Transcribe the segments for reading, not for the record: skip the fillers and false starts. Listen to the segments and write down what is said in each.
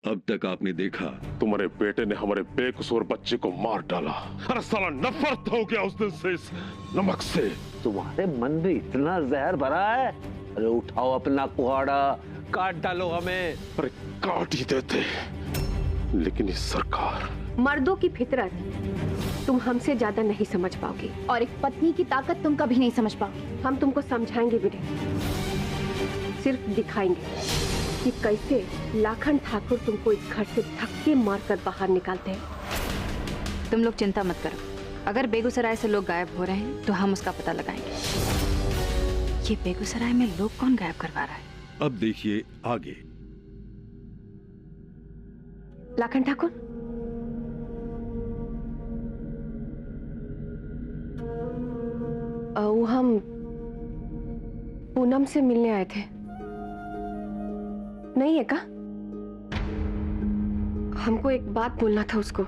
अब तक आपने देखा तुम्हारे बेटे ने हमारे बेकसूर बच्चे को मार डाला। अरे साला नफरत हो गया उस दिन से इस नमक से। तुम्हारे मन में इतना जहर भरा है? अरे उठाओ अपना कुहाड़ा, काट डालो हमें। अरे काट ही देते, लेकिन इस सरकार। मर्दों की फितरत तुम हमसे ज्यादा नहीं समझ पाओगे, और एक पत्नी की ताकत तुम कभी नहीं समझ पाओगे। हम तुमको समझाएंगे भी नहीं, सिर्फ दिखाएंगे कि कैसे लाखन ठाकुर तुमको इस घर से धक्के मारकर बाहर निकालते हैं। तुम लोग चिंता मत करो, अगर बेगूसराय से लोग गायब हो रहे हैं तो हम उसका पता लगाएंगे। ये बेगूसराय में लोग कौन गायब करवा रहा है? अब देखिए आगे। लाखन ठाकुर, वो हम पूनम से मिलने आए थे। नहीं है का? हमको एक बात बोलना था उसको।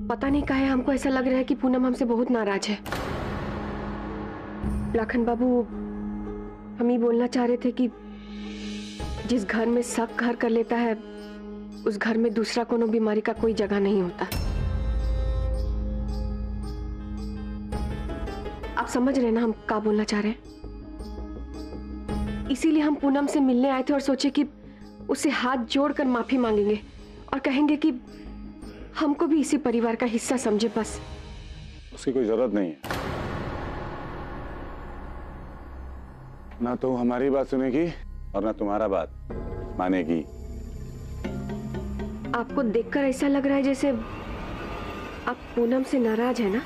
पता नहीं काहे हमको ऐसा लग रहा है कि पूनम हमसे बहुत नाराज है। लाखन बाबू, हम ये बोलना चाह रहे थे कि जिस घर में शक घर कर लेता है, उस घर में दूसरा कोनो बीमारी का कोई जगह नहीं होता। आप समझ रहे ना हम क्या बोलना चाह रहे हैं? इसीलिए हम पूनम से मिलने आए थे और सोचे कि उससे हाथ जोड़कर माफी मांगेंगे और कहेंगे कि हमको भी इसी परिवार का हिस्सा समझे। बस उसकी कोई जरूरत नहीं है। ना तो हमारी बात सुनेगी और ना तुम्हारा बात मानेगी। आपको देखकर ऐसा लग रहा है जैसे आप पूनम से नाराज है ना?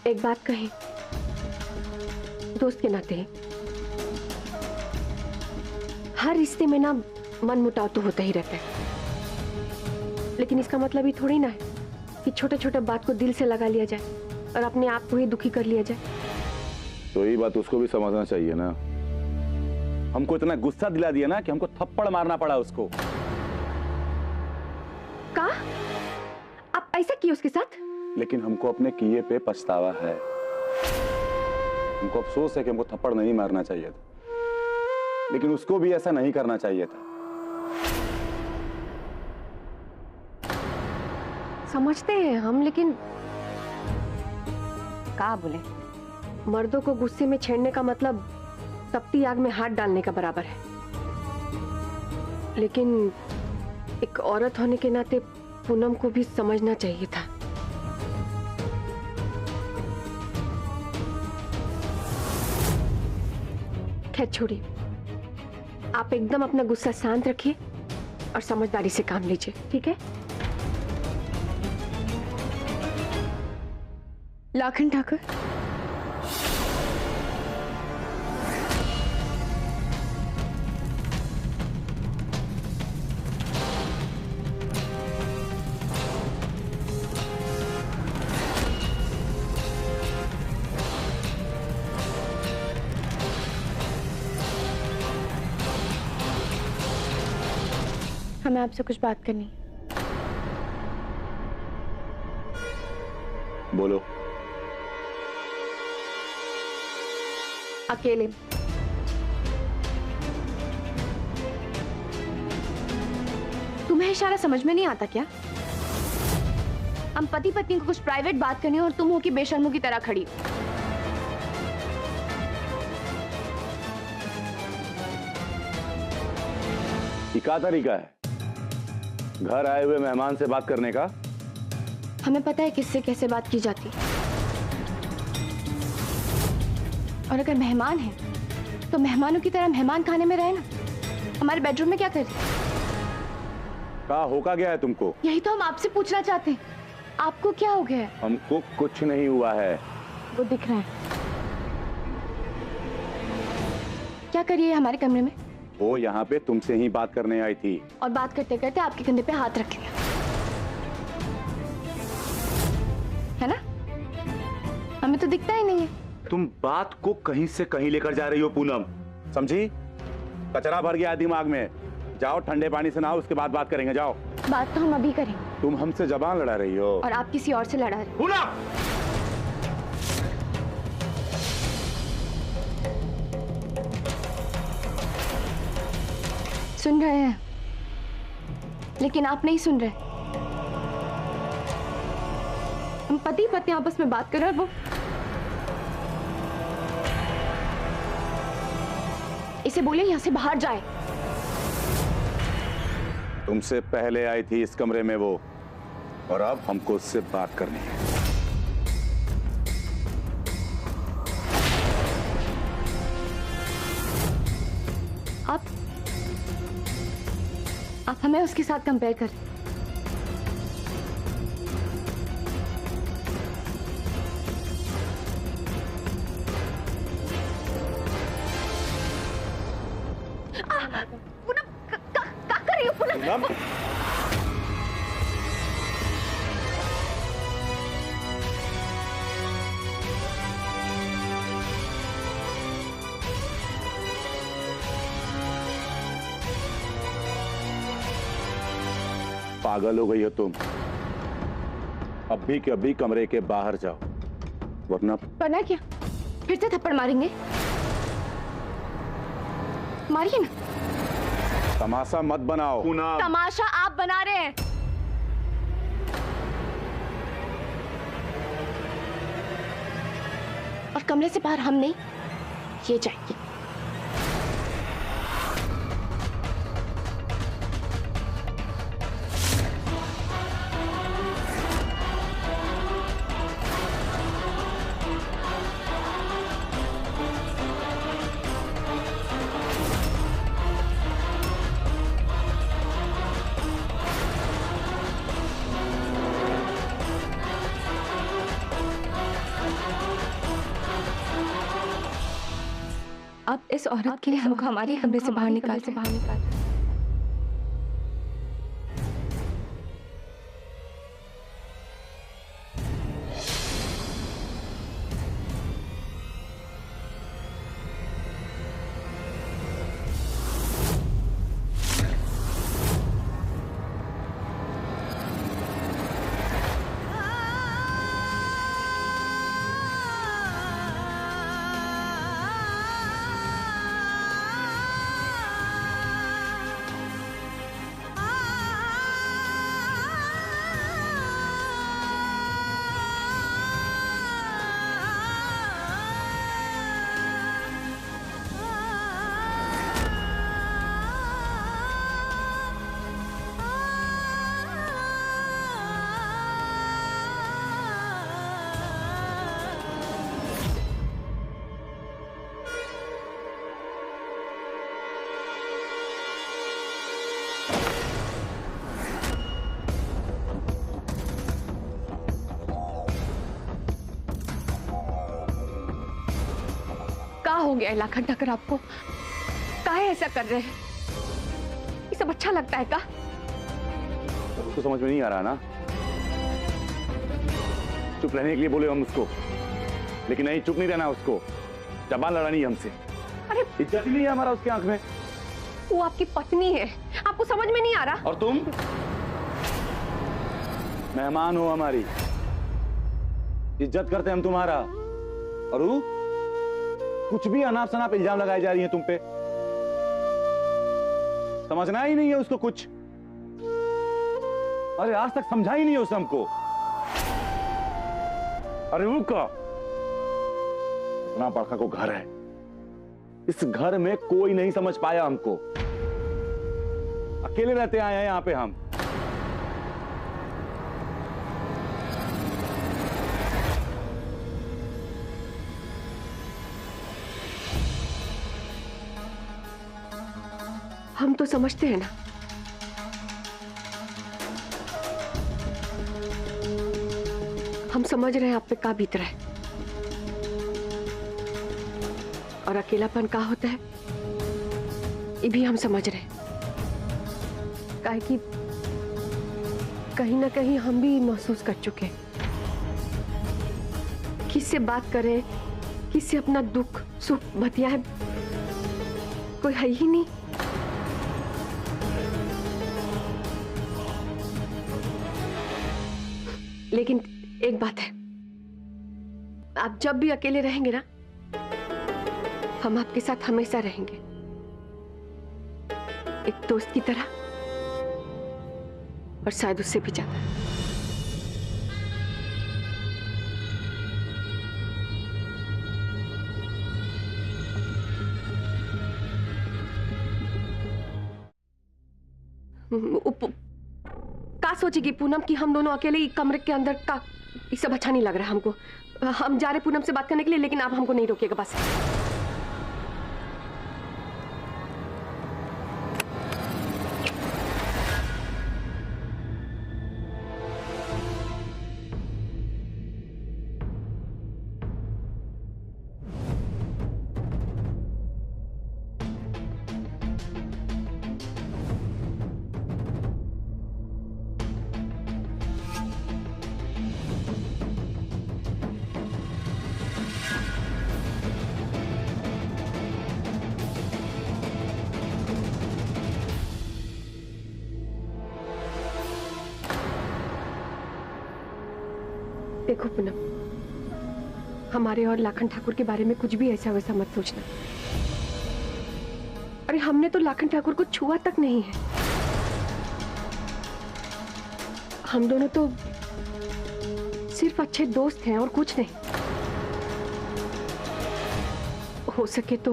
एक बात कहें दोस्त के नाते, हर रिश्ते में ना मन मुटाव तो होता ही रहता है, लेकिन इसका मतलब ये थोड़ी ना है कि छोटे छोटे बात को दिल से लगा लिया जाए और अपने आप को ही दुखी कर लिया जाए। तो ये बात उसको भी समझना चाहिए ना। हमको इतना गुस्सा दिला दिया ना कि हमको थप्पड़ मारना पड़ा उसको। का? आप ऐसा किए उसके साथ? लेकिन हमको अपने किए पे पछतावा है। हमको अफसोस है कि हमको थप्पड़ नहीं मारना चाहिए था, लेकिन उसको भी ऐसा नहीं करना चाहिए था। समझते हैं हम, लेकिन क्या बोले? मर्दों को गुस्से में छेड़ने का मतलब तपती आग में हाथ डालने का बराबर है। लेकिन एक औरत होने के नाते पूनम को भी समझना चाहिए था। खैर छोड़िए, आप एकदम अपना गुस्सा शांत रखिए और समझदारी से काम लीजिए, ठीक है? लाखन ठाकुर, हमें आपसे कुछ बात करनी है। बोलो। अकेले। तुम्हें इशारा समझ में नहीं आता क्या? हम पति पत्नी को कुछ प्राइवेट बात करनी है और तुम हो कि बेशर्मों की तरह खड़ी। ये क्या तरीका है घर आए हुए मेहमान से बात करने का? हमें पता है किससे कैसे बात की जाती, और अगर मेहमान है तो मेहमानों की तरह मेहमान खाने में रहे ना। हमारे बेडरूम में क्या कर रही? क्या होका गया है तुमको? यही तो हम आपसे पूछना चाहते हैं, आपको क्या हो गया है? हमको कुछ नहीं हुआ है। वो दिख रहा है। क्या करिए हमारे कमरे में? वो यहाँ पे तुमसे ही बात करने आई थी और बात करते करते आपके कंधे पे हाथ रख लिया, है ना? हमें तो दिखता ही नहीं है। तुम बात को कहीं से कहीं लेकर जा रही हो पूनम, समझी? कचरा भर गया दिमाग में। जाओ ठंडे पानी से नहाओ, उसके बाद बात करेंगे। जाओ। बात तो हम अभी करें तुम हमसे जबान लड़ा रही हो। और आप किसी और से लड़ा रहे। पूनम! सुन रहे हैं लेकिन आप नहीं सुन रहे। हम पति पत्नी आपस में बात कर रहे हैं। वो इसे बोले यहां से बाहर जाए। तुमसे पहले आई थी इस कमरे में वो, और अब हमको उससे बात करनी है। आप हमें उसके साथ कंपेयर कर। पूनम क्या कर रही हो पूनम? पागल हो गई हो तुम। अभी के अभी कमरे के बाहर जाओ, वरना क्या फिर से थप्पड़ मारेंगे? मारिए ना। तमाशा मत बनाओ पूनम। तमाशा आप बना रहे हैं। और कमरे से बाहर हम नहीं, ये जाएंगे। आप इस औरत के लिए हमको हमारे कमरे से बाहर निकाल। हो गया इलाका ढकर आपको? काहे ऐसा कर रहे हैं? ये सब अच्छा लगता है का? उसको समझ में नहीं आ रहा ना। चुप रहने के लिए बोले हम उसको, लेकिन नहीं, चुप नहीं रहना उसको। जबान लड़ानी है हमसे। अरे इज्जत ही नहीं है हमारा उसके आंख में। वो आपकी पत्नी है, आपको समझ में नहीं आ रहा? और तुम मेहमान हो हमारी, इज्जत करते हम तुम्हारा, और वो कुछ भी अनाप शनाप इल्जाम लगाए जा रही है तुम पे। समझना ही नहीं है उसको कुछ। अरे आज तक समझा ही नहीं है उसने हमको। अरे वो का इतना बड़का को घर है, इस घर में कोई नहीं समझ पाया हमको। अकेले रहते आए हैं यहां पे हम। हम तो समझते हैं ना, हम समझ रहे हैं आप पे क्या बीत रहा है, और अकेलापन क्या होता है ये भी हम समझ रहे हैं। काहे कि कहीं ना कहीं हम भी महसूस कर चुके हैं। किससे बात करें, किससे अपना दुख सुख बतियाए, कोई है ही नहीं। लेकिन एक बात है, आप जब भी अकेले रहेंगे ना, हम आपके साथ हमेशा रहेंगे, एक दोस्त की तरह, और शायद उससे भी ज्यादा। का सोचेगी पूनम कि हम दोनों अकेले ही कमरे के अंदर का, ये सब अच्छा नहीं लग रहा हमको। हम जा रहे पूनम से बात करने के लिए, लेकिन आप हमको नहीं रोकिएगा बस। देखो पूनम, हमारे और लाखन ठाकुर के बारे में कुछ भी ऐसा वैसा मत सोचना। अरे हमने तो लाखन ठाकुर को छुआ तक नहीं है। हम दोनों तो सिर्फ अच्छे दोस्त हैं और कुछ नहीं। हो सके तो,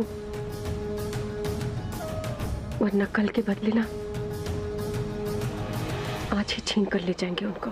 वरना कल के बदले ना आज ही छीन कर ले जाएंगे उनको।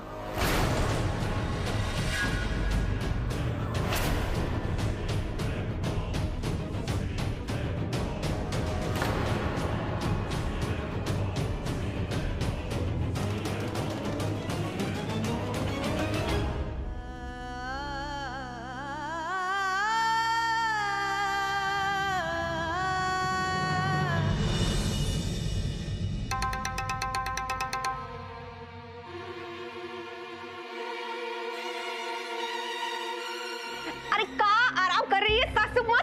अरे का आराम कर रही है सासू माँ,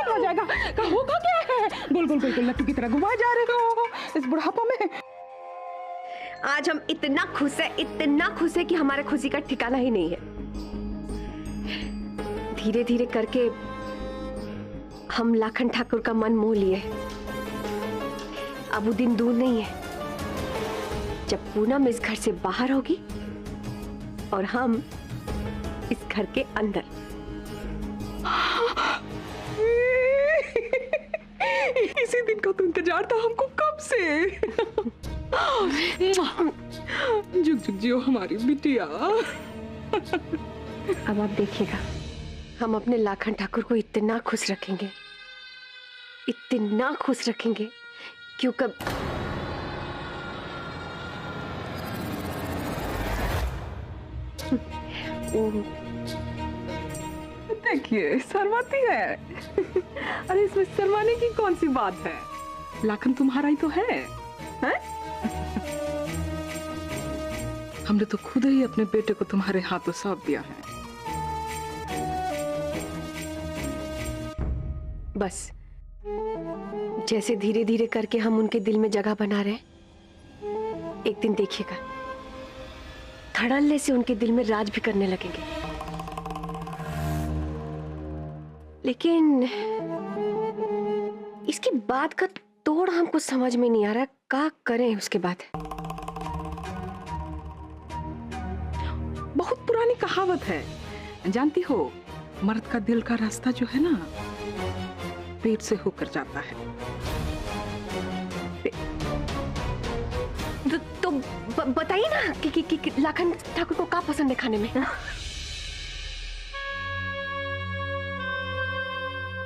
हो जाएगा। का होगा क्या है? गोल गोल गोल गोल लट्टू की तरह घुमा जा रहे हो इस बुढ़ापा में। आज हम इतना खुश है कि हमारे खुशी का ठिकाना ही नहीं है। धीरे धीरे करके हम लाखन ठाकुर का मन मोह लिए। अब वो दिन दूर नहीं है जब पूनम इस घर से बाहर होगी और हम इस घर के अंदर। इसी दिन का तो इंतजार था हमको कब से। जुग जुग जियो हमारी बिटिया। अब आप देखिएगा, हम अपने लाखन ठाकुर को इतना खुश रखेंगे क्यों कब देखिए शर्माती है। अरे इसमें शर्माने की कौन सी बात है? लाखन तुम्हारा ही तो है, हैं? हमने तो खुद ही अपने बेटे को तुम्हारे हाथों सौंप दिया है। बस जैसे धीरे धीरे करके हम उनके दिल में जगह बना रहे हैं, एक दिन देखिएगा धड़ल्ले से उनके दिल में राज भी करने लगेंगे। लेकिन इसकी बात का तोड़ हमको समझ में नहीं आ रहा, क्या करें उसके बाद। बहुत पुरानी कहावत है, जानती हो, मर्द का दिल का रास्ता जो है ना पेट से होकर जाता है। तो बताइए ना कि लाखन ठाकुर को क्या पसंद है खाने में?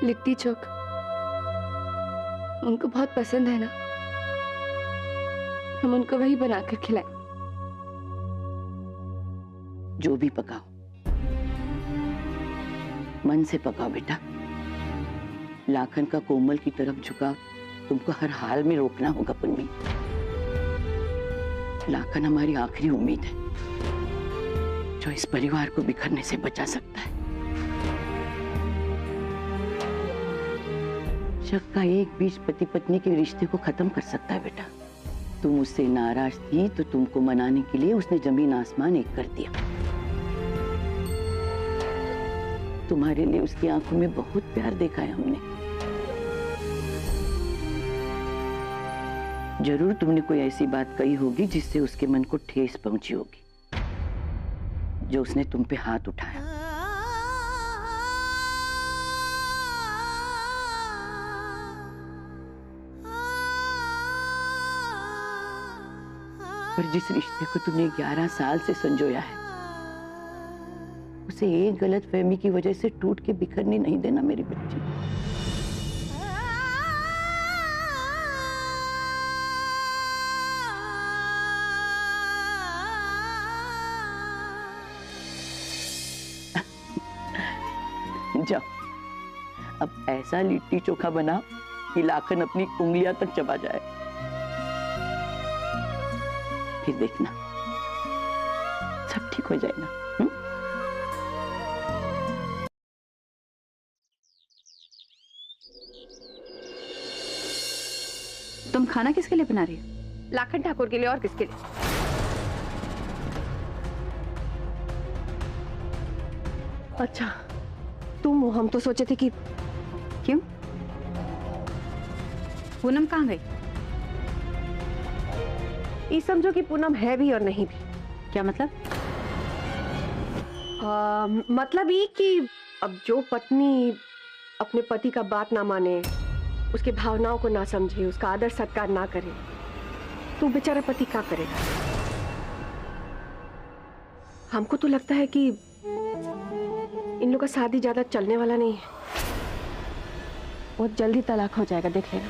लिट्टी चोख उनको बहुत पसंद है ना, हम उनको वही बनाकर खिलाएं। जो भी पकाओ मन से पकाओ बेटा। लाखन का कोमल की तरफ झुकाव तुमको हर हाल में रोकना होगा पुन्नी। लाखन हमारी आखिरी उम्मीद है जो इस परिवार को बिखरने से बचा सकता है। शक का एक बीज पति पत्नी के रिश्ते को खत्म कर सकता है बेटा। तुम उससे नाराज थी तो तुमको मनाने के लिए उसने जमीन आसमान एक कर दिया। तुम्हारे लिए उसकी आंखों में बहुत प्यार देखा है हमने। जरूर तुमने कोई ऐसी बात कही होगी जिससे उसके मन को ठेस पहुंची होगी, जो उसने तुम पे हाथ उठाया। पर जिस रिश्ते को तुमने 11 साल से संजोया है, उसे एक गलत फहमी की वजह से टूट के बिखरने नहीं देना मेरी बच्ची। जाओ, अब ऐसा लिट्टी चोखा बना कि लाखन अपनी उंगलियां तक चबा जाए। फिर देखना सब ठीक हो जाएगा। तुम खाना किसके लिए बना रही हो? लाखन ठाकुर के लिए, और किसके लिए? अच्छा, तुम हो। हम तो सोचे थे कि क्यों? पूनम कहाँ गई? ये समझो कि पूनम है भी और नहीं भी। क्या मतलब? मतलब ये कि अब जो पत्नी अपने पति का बात ना माने, उसके भावनाओं को ना समझे, उसका आदर सत्कार ना करे, तो बेचारा पति क्या करेगा? हमको तो लगता है कि इन लोगों का शादी ज्यादा चलने वाला नहीं है, बहुत जल्दी तलाक हो जाएगा, देख लेना।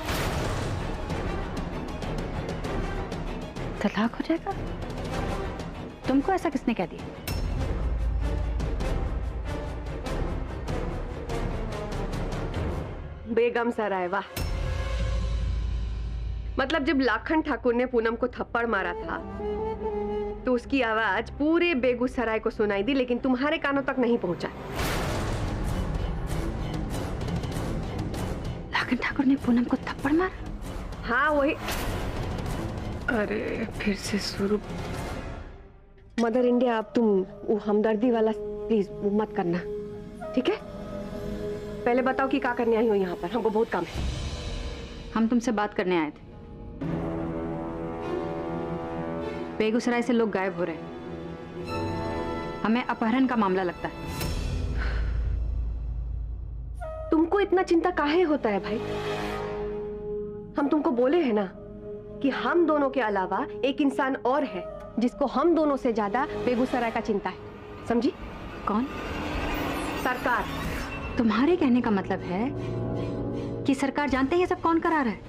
तलाक हो जाएगा? तुमको ऐसा किसने कह दिया? बेगम सराय, वाह। मतलब जब लाखन ठाकुर ने पूनम को थप्पड़ मारा था तो उसकी आवाज पूरे बेगूसराय को सुनाई दी, लेकिन तुम्हारे कानों तक नहीं पहुंचा। लाखन ठाकुर ने पूनम को थप्पड़ मारा? हाँ वही। अरे फिर से शुरू। मदर इंडिया, अब तुम वो हमदर्दी वाला प्लीज मत करना, ठीक है? पहले बताओ कि क्या करने आई हो यहाँ पर, हमको बहुत काम है। हम तुमसे बात करने आए थे। बेगूसराय से लोग गायब हो रहे हैं, हमें अपहरण का मामला लगता है। तुमको इतना चिंता काहे होता है भाई? हम तुमको बोले हैं ना कि हम दोनों के अलावा एक इंसान और है जिसको हम दोनों से ज्यादा बेगूसराय का चिंता है, समझी? कौन? सरकार। तुम्हारे कहने का मतलब है कि सरकार जानते हैं सब कौन करा रहा है?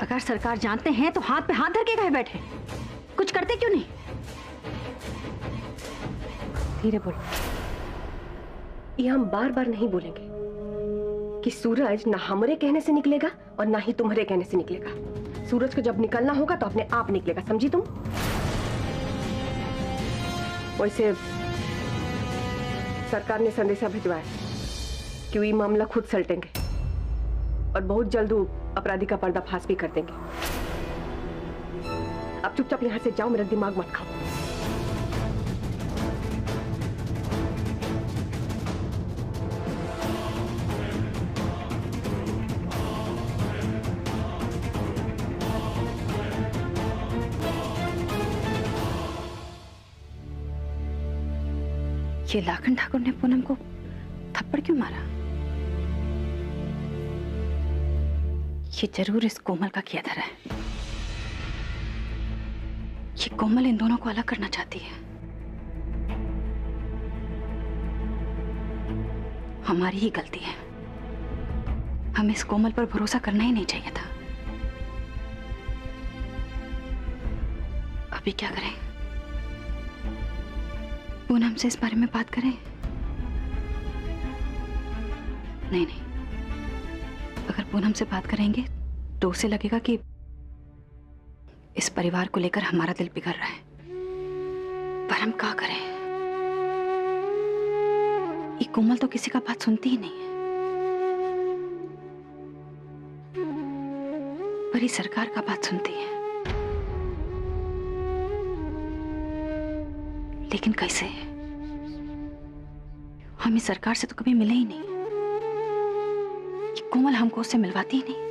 अगर सरकार जानते हैं तो हाथ पे हाथ धर के काहे बैठे? कुछ करते क्यों नहीं? धीरे बोलो। ये हम बार बार नहीं बोलेंगे कि सूरज ना हमारे कहने से निकलेगा और ना ही तुम्हारे कहने से निकलेगा। सूरज को जब निकलना होगा तो अपने आप निकलेगा, समझी तुम? वैसे सरकार ने संदेशा भिजवाया कि वो ये मामला खुद सलटेंगे और बहुत जल्द वो अपराधी का पर्दाफाश भी कर देंगे। अब चुपचाप यहां से जाओ, मेरा दिमाग मत खाओ। ये लाखन ठाकुर ने पूनम को थप्पड़ क्यों मारा? ये जरूर इस कोमल का किया धरा है। ये कोमल इन दोनों को अलग करना चाहती है। हमारी ही गलती है, हमें इस कोमल पर भरोसा करना ही नहीं चाहिए था। अभी क्या करें? पूनम से इस बारे में बात करें? नहीं नहीं, अगर पूनम से बात करेंगे तो उसे लगेगा कि इस परिवार को लेकर हमारा दिल बिगड़ रहा है। पर हम क्या करें? ये कोमल तो किसी का बात सुनती ही नहीं है। पर ये सरकार का बात सुनती है। लेकिन कैसे? हम इस सरकार से तो कभी मिले ही नहीं कि कोमल हमको उससे मिलवाती ही नहीं।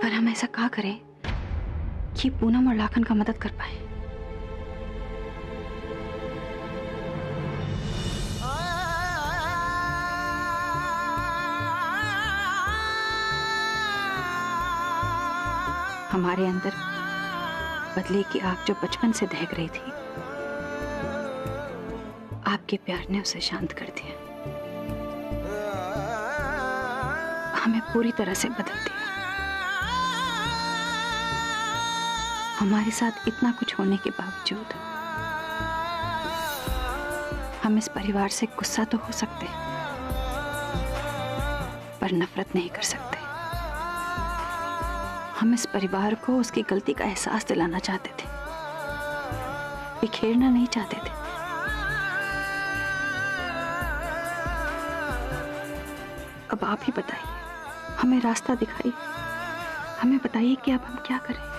पर हम ऐसा क्या करें कि पूनम और लाखन का मदद कर पाए? हमारे अंदर बदले की आग जो बचपन से दहक रही थी, आपके प्यार ने उसे शांत कर दिया, हमें पूरी तरह से बदल दिया। हमारे साथ इतना कुछ होने के बावजूद हम इस परिवार से गुस्सा तो हो सकते हैं, पर नफरत नहीं कर सकते। हम इस परिवार को उसकी गलती का एहसास दिलाना चाहते थे, बिखेरना नहीं चाहते थे। अब आप ही बताइए, हमें रास्ता दिखाइए, हमें बताइए कि अब हम क्या करें।